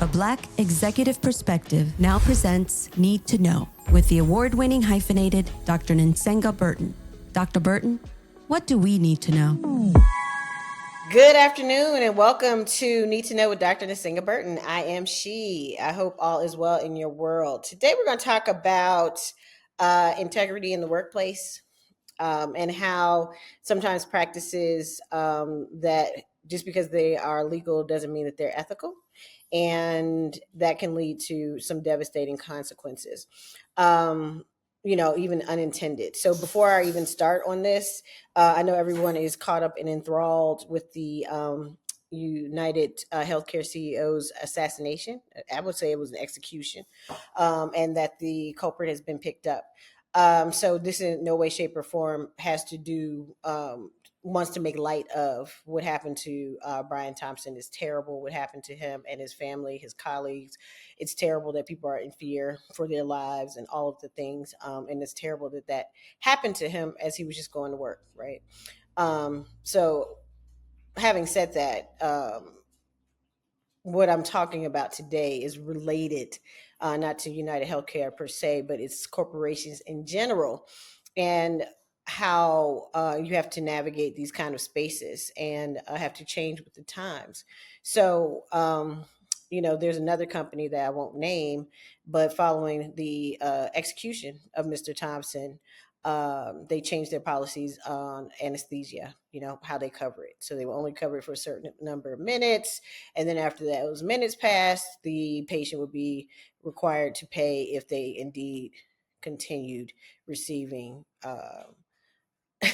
A Black executive perspective now presents Need to Know with the award-winning hyphenated Dr. Nsenga Burton. Dr. Burton, what do we need to know? Good afternoon and welcome to Need to Know with Dr. Nsenga Burton. I am she. I hope all is well in your world. Today we're going to talk about integrity in the workplace and how sometimes practices that just because they are legal doesn't mean that they're ethical. And that can lead to some devastating consequences, even unintended. So before I even start on this, I know everyone is caught up and enthralled with the United Healthcare CEO's assassination. I would say it was an execution, and that the culprit has been picked up. So this in no way, shape, or form has to do wants to make light of what happened to Brian Thompson. Is terrible what happened to him and his family, his colleagues. It's terrible that people are in fear for their lives and all of the things. And it's terrible that happened to him as he was just going to work, right? So having said that, what I'm talking about today is related not to UnitedHealthcare per se, but it's corporations in general, and how you have to navigate these kind of spaces and have to change with the times. So, there's another company that I won't name, but following the execution of Mr. Thompson, they changed their policies on anesthesia, how they cover it. So they will only cover it for a certain number of minutes. And then after those minutes passed, the patient would be required to pay if they indeed continued receiving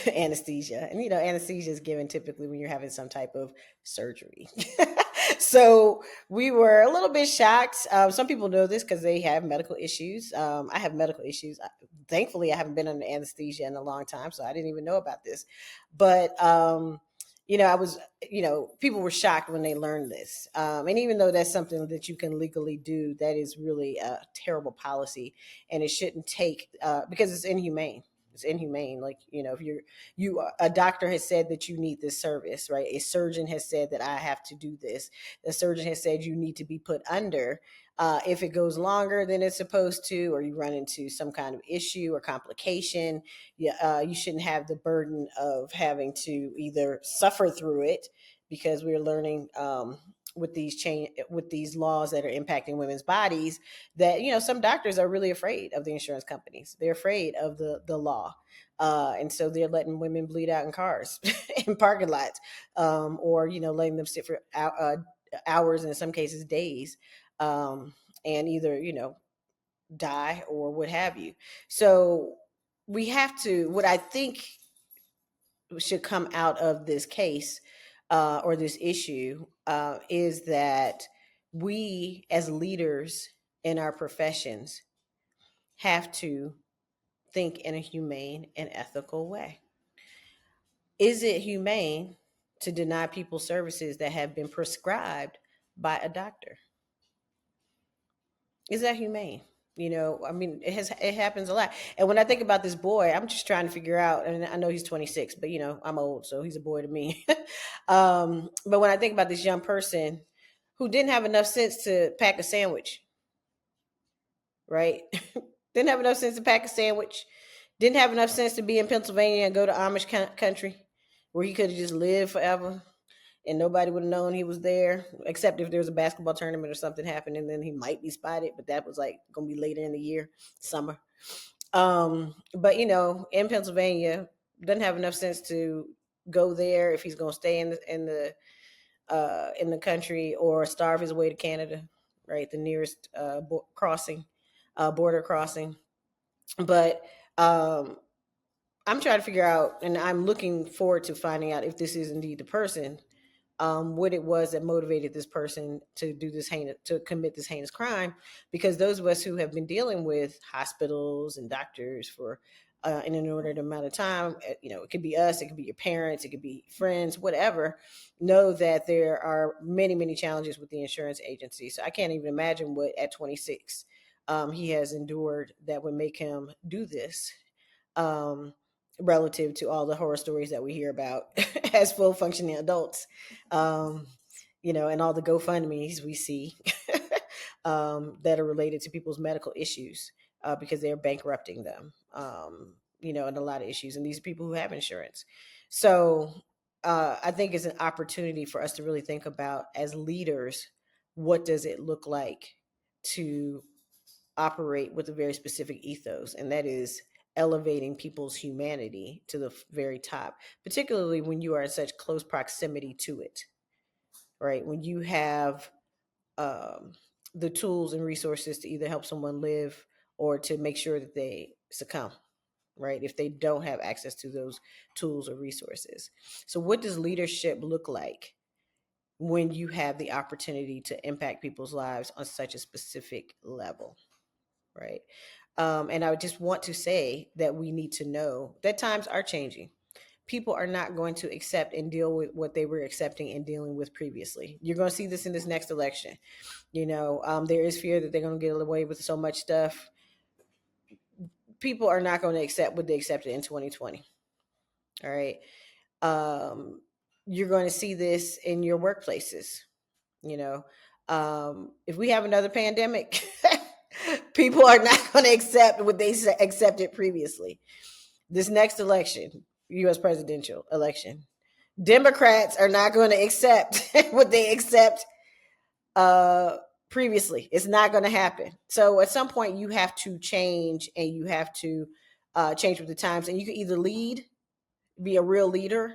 anesthesia. And, anesthesia is given typically when you're having some type of surgery. So we were a little bit shocked. Some people know this because they have medical issues. I have medical issues. Thankfully, I haven't been under anesthesia in a long time, so I didn't even know about this. But, I was, people were shocked when they learned this. And even though that's something that you can legally do, that is really a terrible policy. And it shouldn't take, because it's inhumane. It's inhumane. Like, if a doctor has said that you need this service, right? A surgeon has said that I have to do this. The surgeon has said you need to be put under. If it goes longer than it's supposed to, or you run into some kind of issue or complication, you shouldn't have the burden of having to either suffer through it, because we're learning with these laws that are impacting women's bodies, that some doctors are really afraid of the insurance companies. They're afraid of the law, and so they're letting women bleed out in cars, in parking lots, or letting them sit for hours, and in some cases days, and either die or what have you. So we have to. What I think should come out of this case or this issue is that we as leaders in our professions have to think in a humane and ethical way. Is it humane to deny people services that have been prescribed by a doctor? Is that humane? It happens a lot. And when I think about this boy, I'm just trying to figure out, and I know he's 26, but I'm old, so he's a boy to me. But when I think about this young person who didn't have enough sense to pack a sandwich, right? Didn't have enough sense to pack a sandwich. Didn't have enough sense to be in Pennsylvania and go to Amish country where he could have just lived forever and nobody would have known he was there, except if there was a basketball tournament or something happened, and then he might be spotted, but that was like going to be later in the year, summer. But in Pennsylvania, doesn't have enough sense to go there if he's going to stay in the country, or starve his way to Canada, right? The nearest border crossing. But I'm trying to figure out, and I'm looking forward to finding out if this is indeed the person, what it was that motivated this person to do to commit this heinous crime. Because those of us who have been dealing with hospitals and doctors for in an inordinate amount of time, it could be us, it could be your parents, it could be friends, whatever, know that there are many, many challenges with the insurance agency. So I can't even imagine what at 26 he has endured that would make him do this. Relative to all the horror stories that we hear about as full functioning adults, and all the GoFundMes we see that are related to people's medical issues because they're bankrupting them, and a lot of issues. And these are people who have insurance. So I think it's an opportunity for us to really think about, as leaders, what does it look like to operate with a very specific ethos, and that is elevating people's humanity to the very top, particularly when you are in such close proximity to it, right? When you have um, the tools and resources to either help someone live or to make sure that they succumb, right? If they don't have access to those tools or resources. So, what does leadership look like when you have the opportunity to impact people's lives on such a specific level, right? And I would just want to say that we need to know that times are changing. People are not going to accept and deal with what they were accepting and dealing with previously. You're going to see this in this next election. There is fear that they're going to get away with so much stuff. People are not going to accept what they accepted in 2020. All right. You're going to see this in your workplaces. If we have another pandemic, people are not going to accept what they accepted previously. This next election, U.S. presidential election, Democrats are not going to accept what they accept previously. It's not going to happen. So at some point, you have to change, and you have to change with the times. And you can either lead, be a real leader,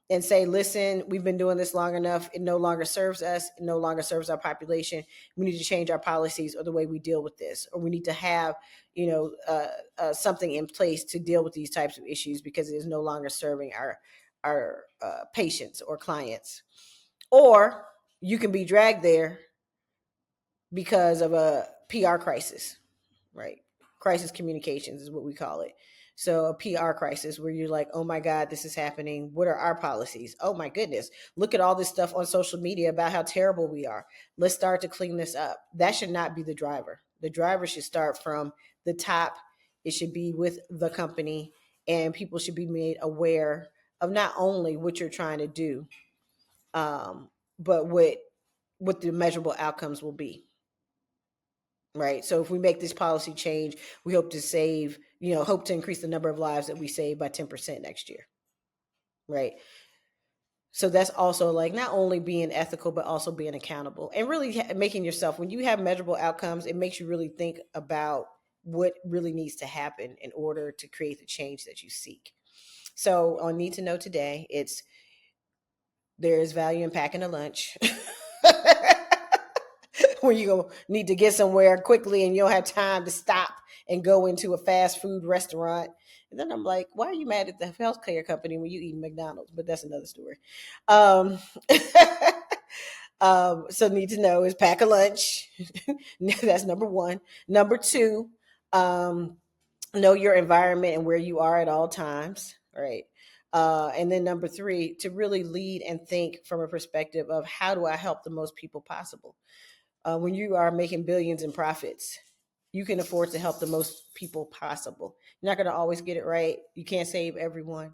and say, listen, we've been doing this long enough. It no longer serves us. It no longer serves our population. We need to change our policies or the way we deal with this, or we need to have, something in place to deal with these types of issues because it is no longer serving our patients or clients. Or you can be dragged there because of a PR crisis, right? Crisis communications is what we call it. So a PR crisis where you're like, oh my God, this is happening. What are our policies? Oh my goodness. Look at all this stuff on social media about how terrible we are. Let's start to clean this up. That should not be the driver. The driver should start from the top. It should be with the company, and people should be made aware of not only what you're trying to do, but what the measurable outcomes will be. Right. So if we make this policy change, we hope to increase the number of lives that we save by 10% next year. Right. So that's also like not only being ethical, but also being accountable and really making yourself, when you have measurable outcomes, it makes you really think about what really needs to happen in order to create the change that you seek. So on Need to Know today, there is value in packing a lunch. When you need to get somewhere quickly and you don't have time to stop and go into a fast food restaurant. And then I'm like, why are you mad at the healthcare company when you eat McDonald's? But that's another story. So Need to Know is pack a lunch. That's number one. Number two, know your environment and where you are at all times. Right. And then number three, to really lead and think from a perspective of how do I help the most people possible? When you are making billions in profits, you can afford to help the most people possible. You're not going to always get it right. You can't save everyone.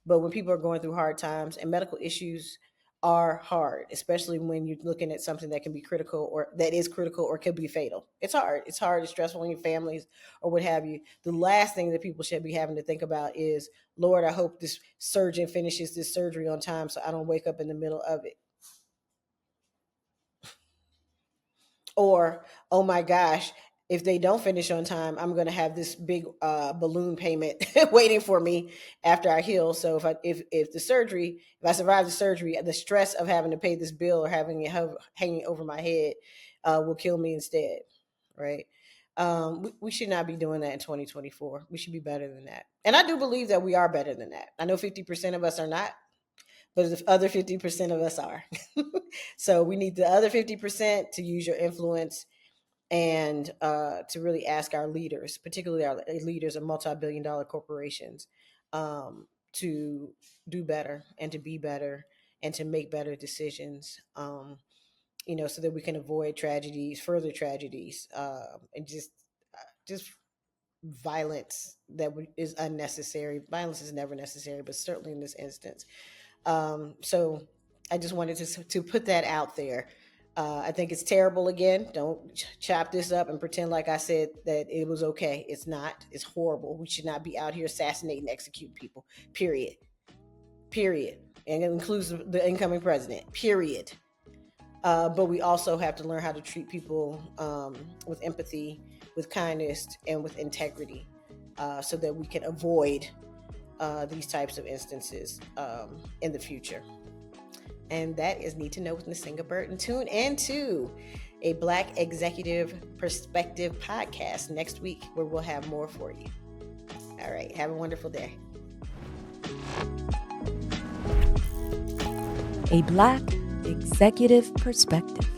But when people are going through hard times, and medical issues are hard, especially when you're looking at something that can be critical or that is critical or could be fatal. It's hard. It's hard. It's stressful on your families or what have you. The last thing that people should be having to think about is, Lord, I hope this surgeon finishes this surgery on time so I don't wake up in the middle of it. Or, oh my gosh, if they don't finish on time, I'm going to have this big balloon payment waiting for me after I heal. So if I survive the surgery, the stress of having to pay this bill or having it hanging over my head will kill me instead, right? We should not be doing that in 2024. We should be better than that. And I do believe that we are better than that. I know 50% of us are not, but the other 50% of us are. So we need the other 50% to use your influence and to really ask our leaders, particularly our leaders of multi-billion-dollar corporations, to do better and to be better and to make better decisions, so that we can avoid further tragedies, and just violence that is unnecessary. Violence is never necessary, but certainly in this instance. So I just wanted to put that out there. I think it's terrible again. Don't chop this up and pretend like I said that it was okay. It's not. It's horrible. We should not be out here assassinating, execute people. Period. Period. And it includes the incoming president. Period. But we also have to learn how to treat people with empathy, with kindness, and with integrity, so that we can avoid these types of instances in the future. And that is Need to Know with Nsenga Burton. Tune into a Black Executive Perspective podcast next week, where we'll have more for you. All right. Have a wonderful day. A Black Executive Perspective.